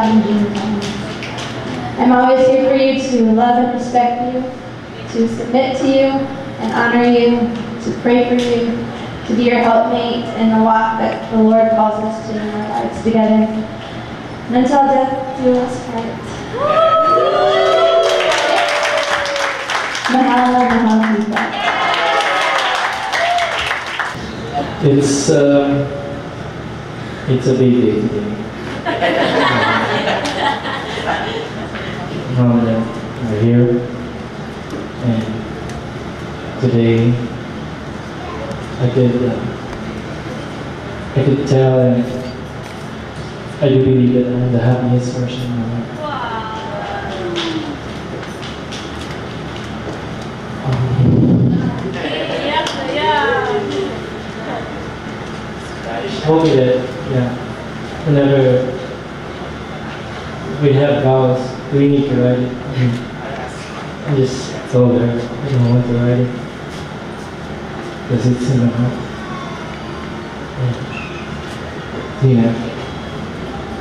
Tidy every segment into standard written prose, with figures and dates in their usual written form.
challenging times. I'm always here for you to love and respect you, to submit to you and honor you, to pray for you, to be your helpmate in the walk that the Lord calls us to in our lives together. And until death do us part. Mahal, mahal kita. It's a big day today. Mom and Dad are here, and today I could tell, and I do believe that I'm the happiest version of my life. I told me that, whenever we have vows, we need to write it. I just told her I don't want to write it because it's in my heart.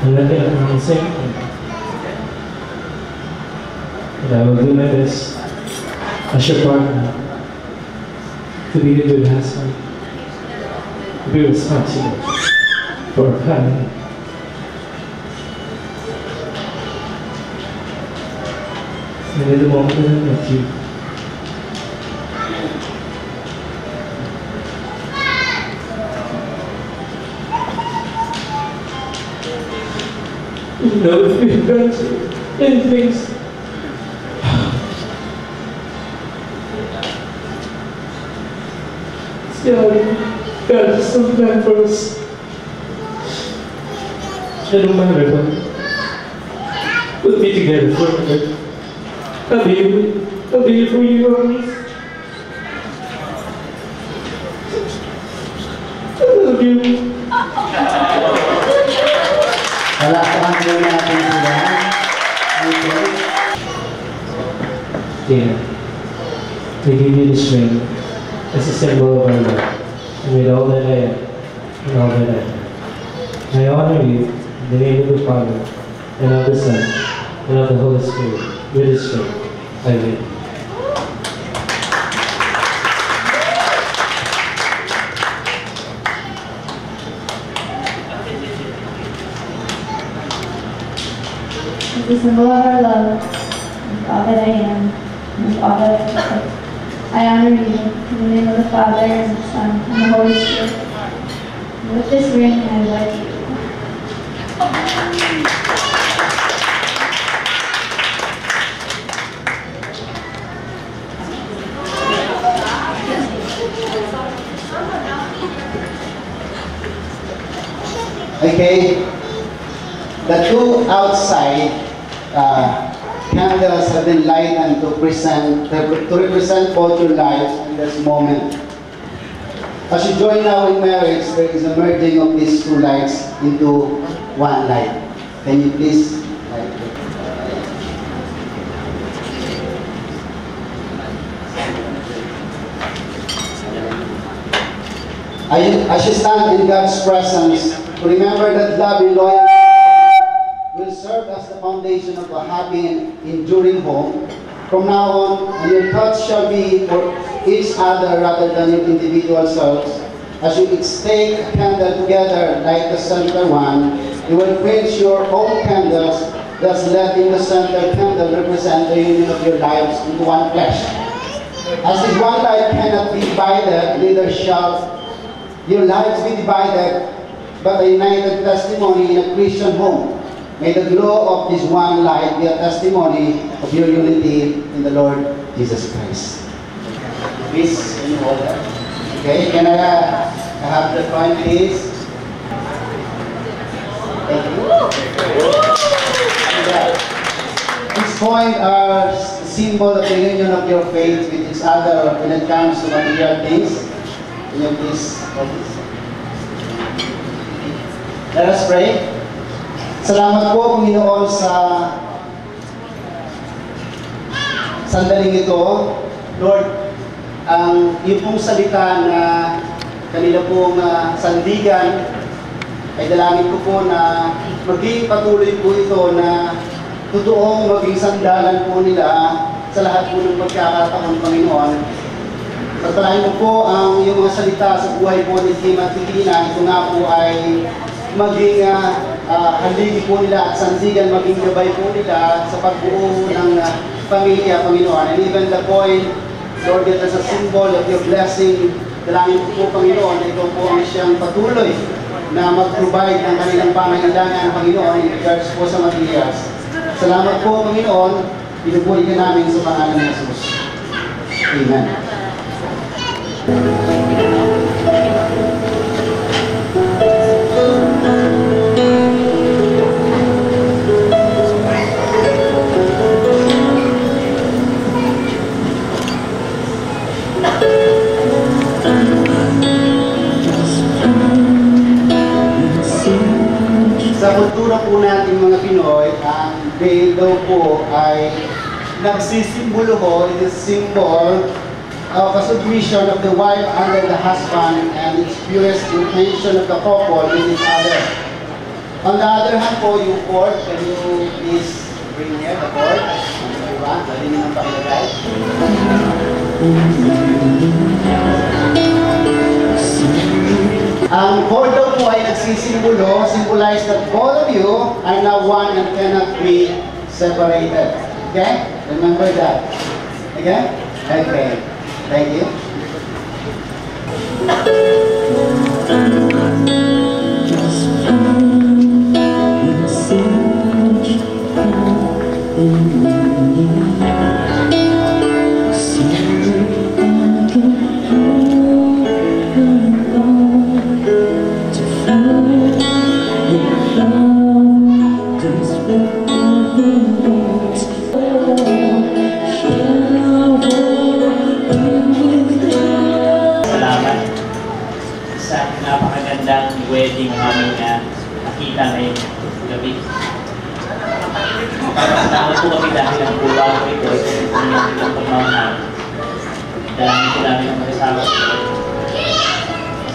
I'm not going to say anything. But I will do my best as your partner to be a good husband, to be responsible for our family. And in the moment that I met you, you know, if we've gone through any things, still, God is so kind for us. I don't matter what. We'll be together forever. I'll be here for you always. I love you. Palakpakan po natin sila. Okay. Tina, we give you this ring as a symbol of our love, and with all that I am and all that I am. I honor you in the name of the Father, and of the Son, and of the Holy Spirit. With this ring, I will. As a symbol of our love, and all that I am, and all that I am, I honor you in the name of the Father, and the Son, and the Holy Spirit. And with this ring, I wed you. Okay, the two outside candles have been lighted to represent both your lives in this moment. As you join now in marriage, there is a merging of these two lights into one light. Can you please light it? As you stand in God's presence, remember that love and loyalty will serve as the foundation of a happy and enduring home. From now on, your thoughts shall be for each other rather than your individual selves. As you extinct a candle together like the center one, you will quench your own candles, thus letting the center candle represent the union of your lives into one flesh. As this one life cannot be divided, neither shall your lives be divided, but a united testimony in a Christian home. May the glow of this one light be a testimony of your unity in the Lord Jesus Christ. Please, can you hold that? Okay, can I have the coin, please? Thank you. These coins are a symbol of the union of your faith with each other when it comes to material things. Can you please hold this? Let us pray. Salamat po, Panginoon, sa sandaling ito. Lord, ang iyong pong salita na kanila pong sandigan ay dalangin ko po na maging patuloy po ito na totoong maging sandalan po nila sa lahat po ng pagkakataon, Panginoon. Pagpalain mo po ang iyong mga salita sa buhay po ni Kim at Tina. Ito nga po ay maging haligi po nila at sandigan, maging gabay po nila sa pagbuo ng pamilya, Panginoon. And even the point, Lord, it is a symbol of your blessing. Dalangin ko po, Panginoon, na ito po ang siyang patuloy na mag-provide ng kanilang pangailangan, Panginoon, in regards po sa materials. Salamat po, Panginoon. Pinupuli ka namin sa pangalan ng Jesus. Amen. Sa kultura po natin mga Pinoy, ang day daw po ay nagsisimbolo ho, it is symbol of a submission of the wife under the husband and its purest intention of the couple with each other. On the other hand po, yung court, can you please bring here the court? Diba? Dali nyo nang pakilagay. Ang court daw po ay nagsisimbolo, symbolize that both of you are now one and cannot be separated. Okay? Remember that. Okay? Okay. Thank you. Salamat sa napakagandang wedding namin na nakita ngayong gabi. Salamat po kami dahil ang buwa ko ito ay inyong pagmamahal. Dalangin ko namin ang mag-asawa.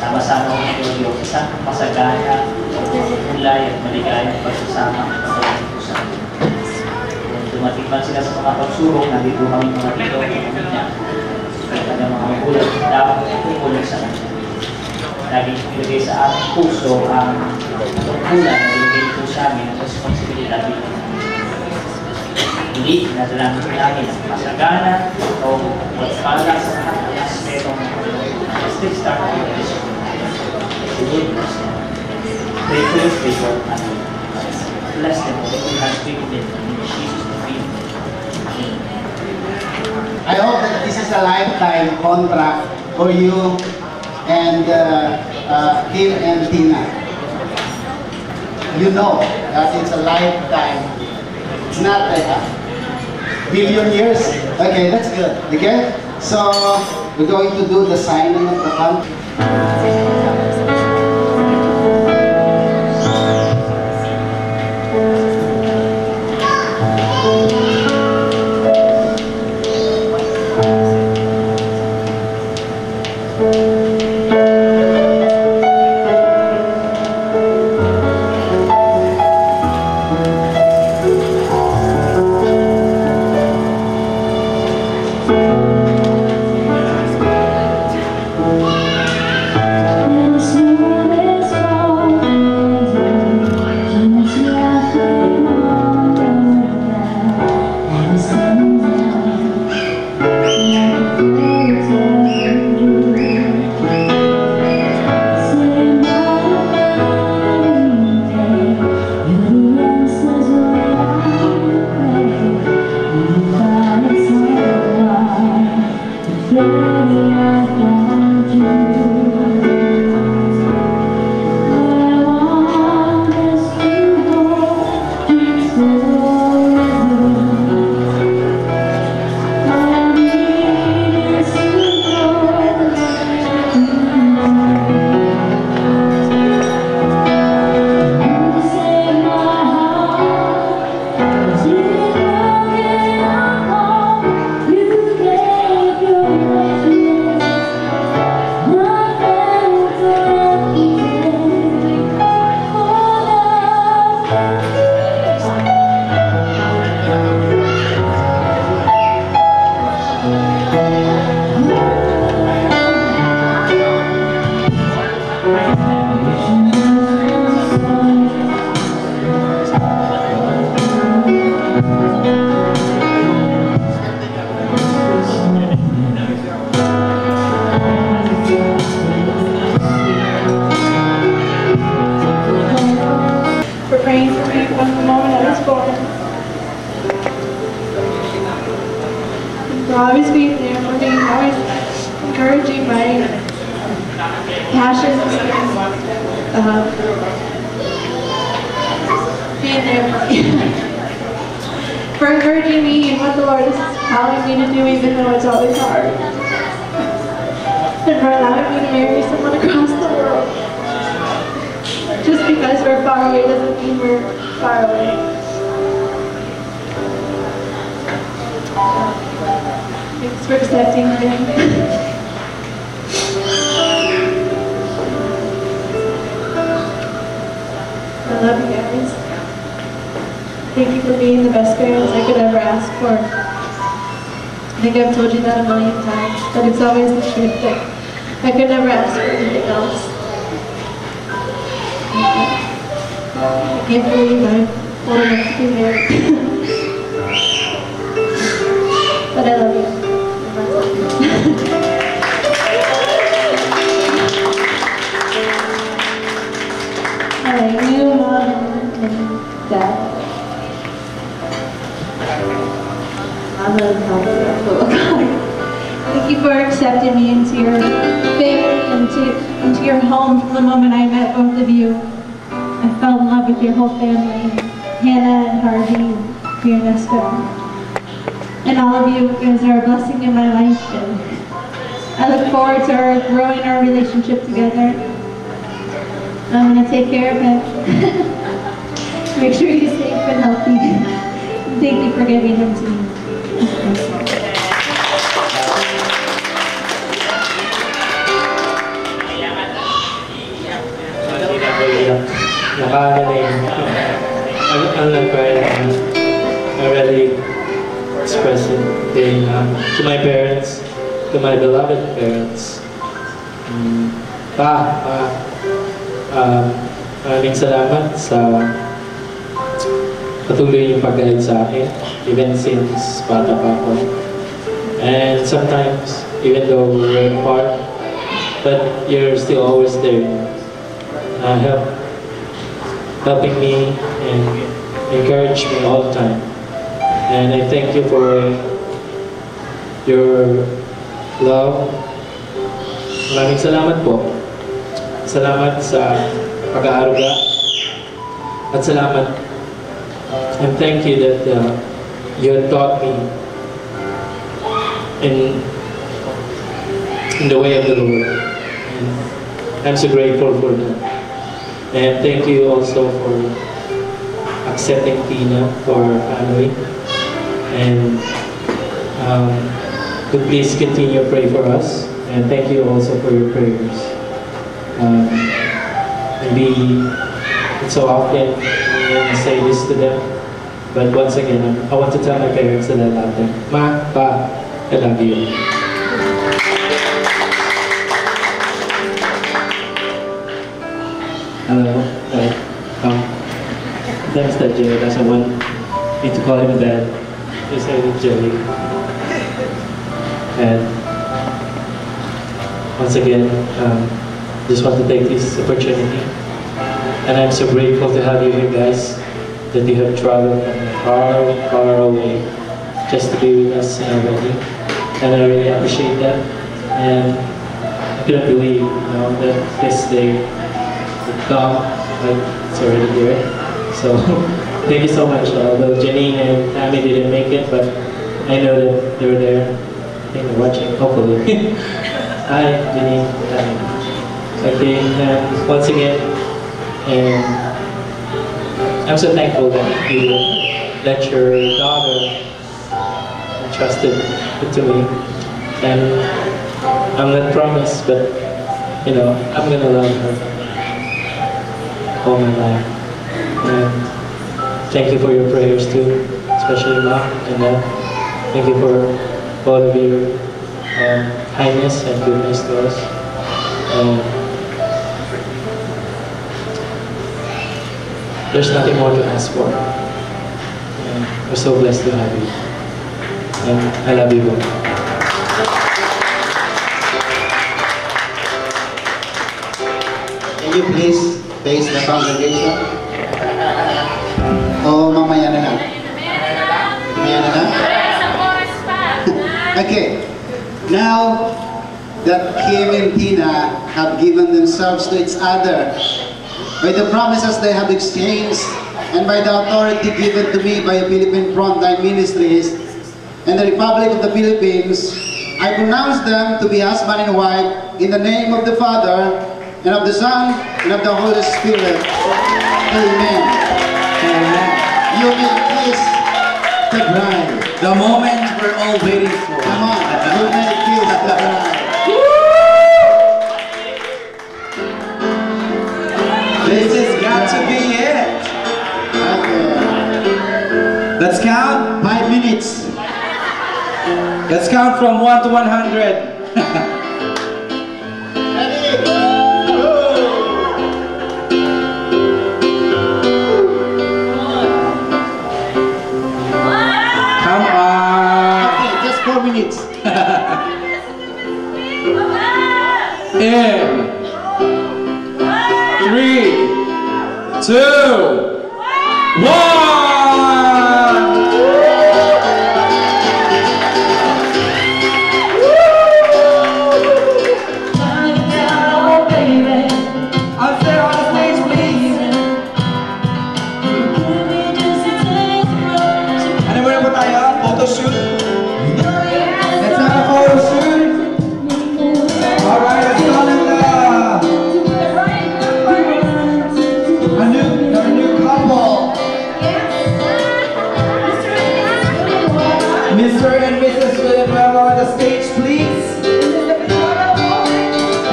Sama-sama ko ng Diyos, isang masagana, kulay at maligayang pagsasama at pagkakusan. Kung dumating man sila sa mga pagsurong, nandito kami mga tito at pamilya. Ang kanyang mga magulang, dapat tungkulong sa kanya. Laging ilagay sa aming puso ang tungkulan na ilagay po sa amin ang responsibilidad dito. Hindi, nadalangin ko namin ang masagana o magpala sa lahat ng aspetong ng Panginoon. Let's start with this. Pray for your favor and bless them all. We have been with them in Jesus' name. Amen. I hope that this is a lifetime contract for you and Kim and Tina. You know that it's a lifetime. It's not like a billion years. Okay, that's good. Okay? So, we're going to do the signing of the contract. son is born. For always being there for me, always encouraging my passions, being there for me. For encouraging me in what the Lord is calling me to do, even though it's always hard. And for allowing me to marry someone across the world. Just because we're far away doesn't mean we're far away. Thanks for accepting him. I love you guys. Thank you for being the best parents I could ever ask for. I think I've told you that a million times, but it's always the truth that I could never ask for anything else. I can't believe I'm old enough to be married. But I love you. I like you, Mom, and Dad. Thank you for accepting me into your family, into your home from the moment I met both of you. I fell in love with your whole family, Hannah and Harvey and Ernesto. And all of you guys are a blessing in my life. And I look forward to growing our relationship together. I'm going to take care of him. Make sure he's safe and healthy. Thank you for giving him to me. I'm not crying. I really express it to my parents, to my beloved parents. Maraming salamat sa patuloy yung pag-guide sa akin, even since bata pa ako. And sometimes, even though we're apart, but you're still always there, helping me and encourage me all the time. And I thank you for your love. Maraming salamat po. Salamat sa pag-aaruga. At salamat. And thank you that you have taught me in the way of the Lord. And I'm so grateful for that. And thank you also for accepting Tina for our family. And please continue to pray for us. And thank you also for your prayers. Maybe so often I say this to them, but once again, I want to tell my parents that I love them. Ma, Pa, I love you. Hello. Thanks that Jerry doesn't want me to call him Dad. Just say it Jerry. And once again, just want to take this opportunity. And I'm so grateful to have you here, guys, that you have traveled from far, far away just to be with us in our wedding. And I really appreciate that. And I couldn't believe, that this day would come, but it's already here. So thank you so much. Although Janine and Tammy didn't make it, but I know that they were there. I think they're watching, hopefully. Hi, Janine, Tammy. Okay, and once again, and I'm so thankful that you let your daughter entrusted it to me. And I'm not promised, but I'm gonna love her all my life. And thank you for your prayers too, especially Mom and Dad. Thank you for all of your kindness and goodness to us. There's nothing more to ask for. And we're so blessed to have you. And I love you both. Can you please face the congregation? Oh, mamaya Okay. Now that Kim and Tina have given themselves to each other by the promises they have exchanged and by the authority given to me by the Philippine Frontline Ministries and the Republic of the Philippines, I pronounce them to be husband and wife in the name of the Father and of the Son and of the Holy Spirit. Amen. Amen. You may kiss the bride. The moment we're all waiting for. Come on, you may kiss the bride. This has got to be it. Okay. Let's count. 5 minutes. Let's count from 1 to 100. Come on. Okay, just 4 minutes. In 3, 2, 1. Mr. and Mrs. Villanueva on the stage, please.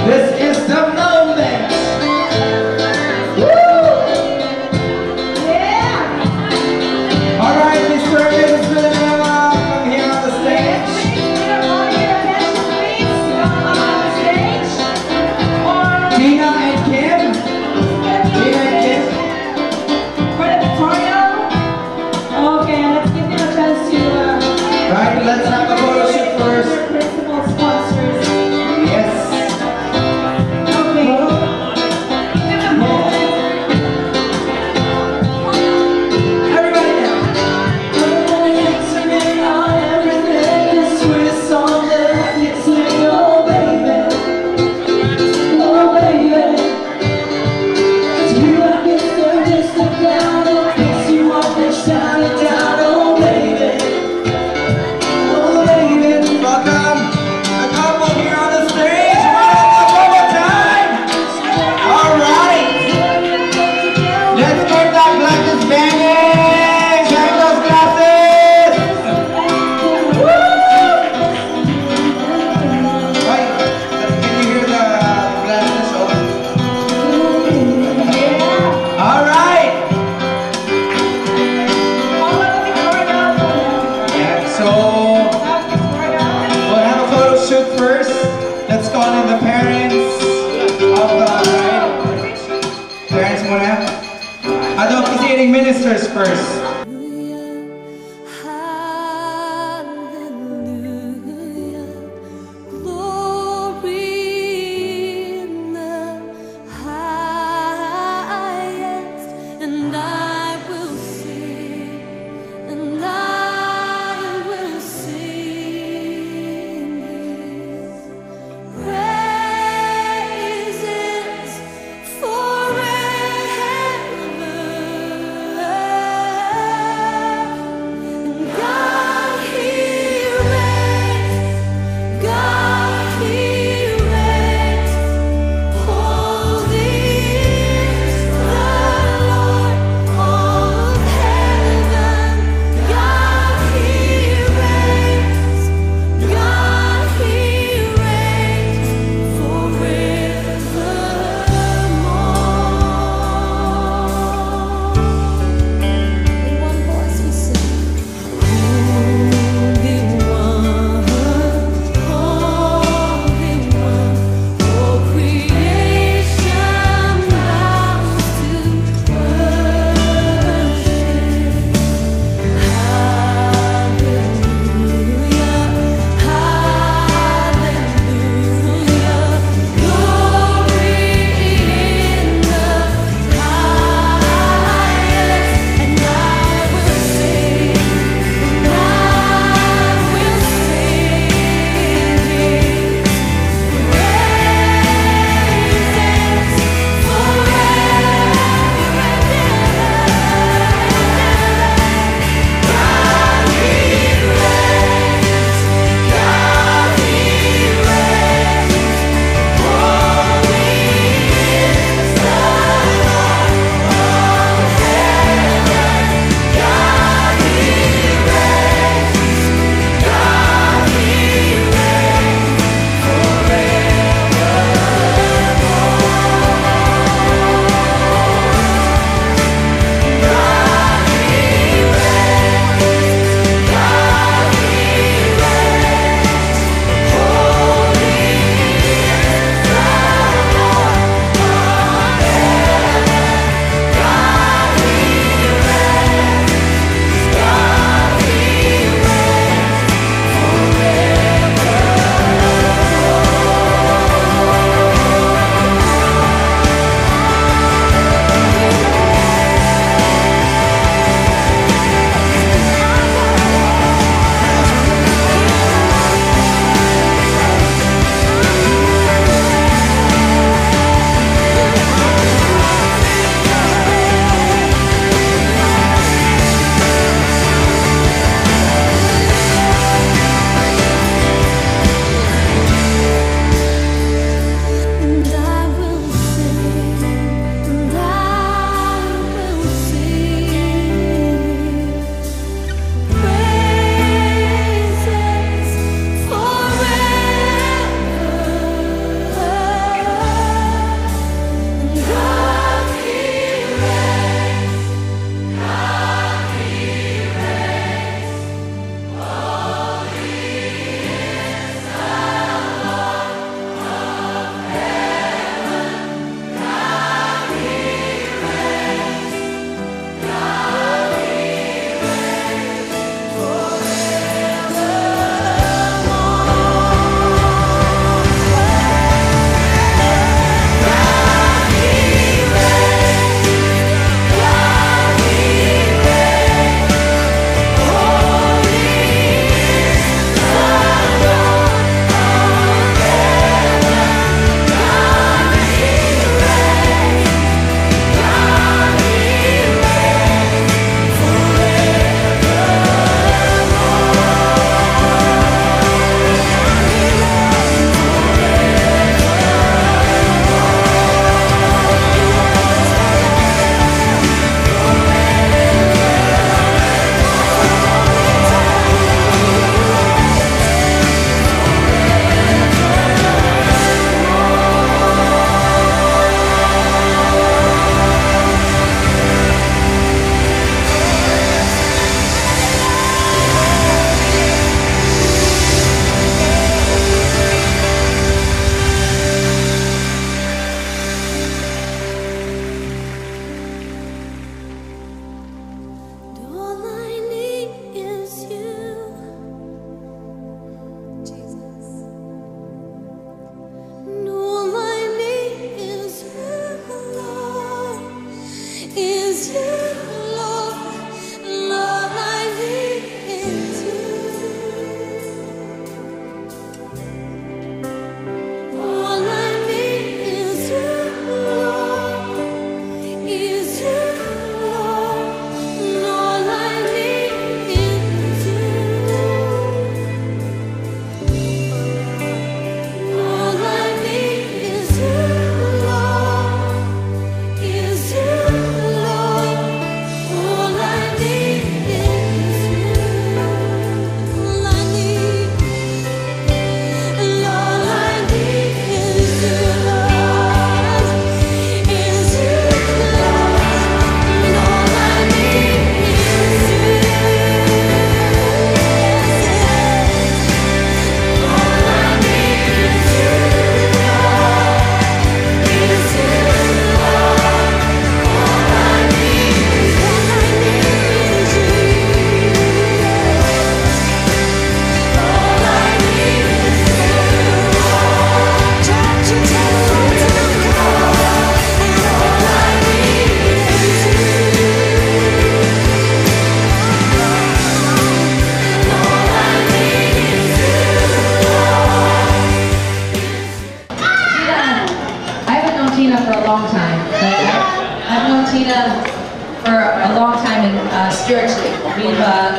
This is the moment. Woo! Yeah! All right, Mr. and Mrs. Villanueva, come here on the stage. Tina and Kim. Tina and Kim. Okay, let's give them a chance to Right, let's have a photo shoot first. principal sponsors. Yes. Okay. Give them a moment. Everybody now. Singing on everything, the sweetest song that I can sing. Oh baby, oh baby. To you I guess they're just a cloud that picks you up and shine it down. Oh baby, oh baby. Welcome the couple here on the stage. One more time. All right. Let's get that glasses banging. Bang those glasses. Right. Can you hear the glasses open? All right. Yeah. So. We'll have a photo shoot first. Let's call in the parents of the bride. Parents muna. The officiating ministers first. Hallelujah, glory in the highest, and I will sing, and I will sing His praises forever.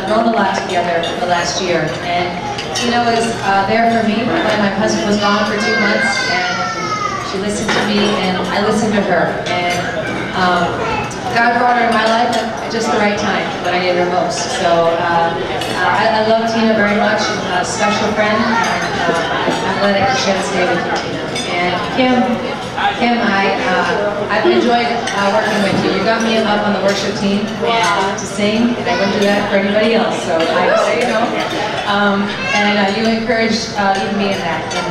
grown a lot together the last year, and Tina was there for me when my husband was gone for 2 months, and she listened to me, and I listened to her, and God brought her in my life at just the right time when I needed her most. So I love Tina very much. She's a special friend, and I'm glad I could share this day with you, Tina. And Kim, I've enjoyed working with you. You got me up on the worship team to sing, and I wouldn't do that for anybody else. So and you encouraged even me in that. And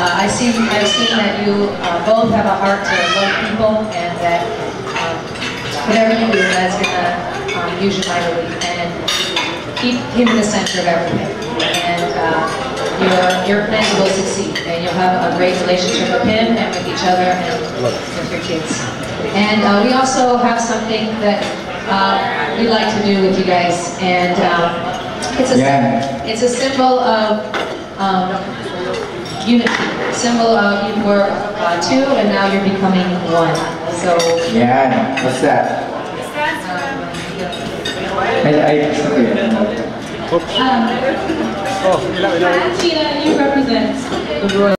I've seen that you both have a heart to love people, and that whatever you do, God's gonna use you mightily, and keep Him in the center of everything. And your plans will succeed, and you'll have a great relationship with Him and with each other and with your kids. And we also have something that we'd like to do with you guys, and it's a symbol of unity, symbol of you were two and now you're becoming one. So Yeah, what's that? Tina, you represent the royal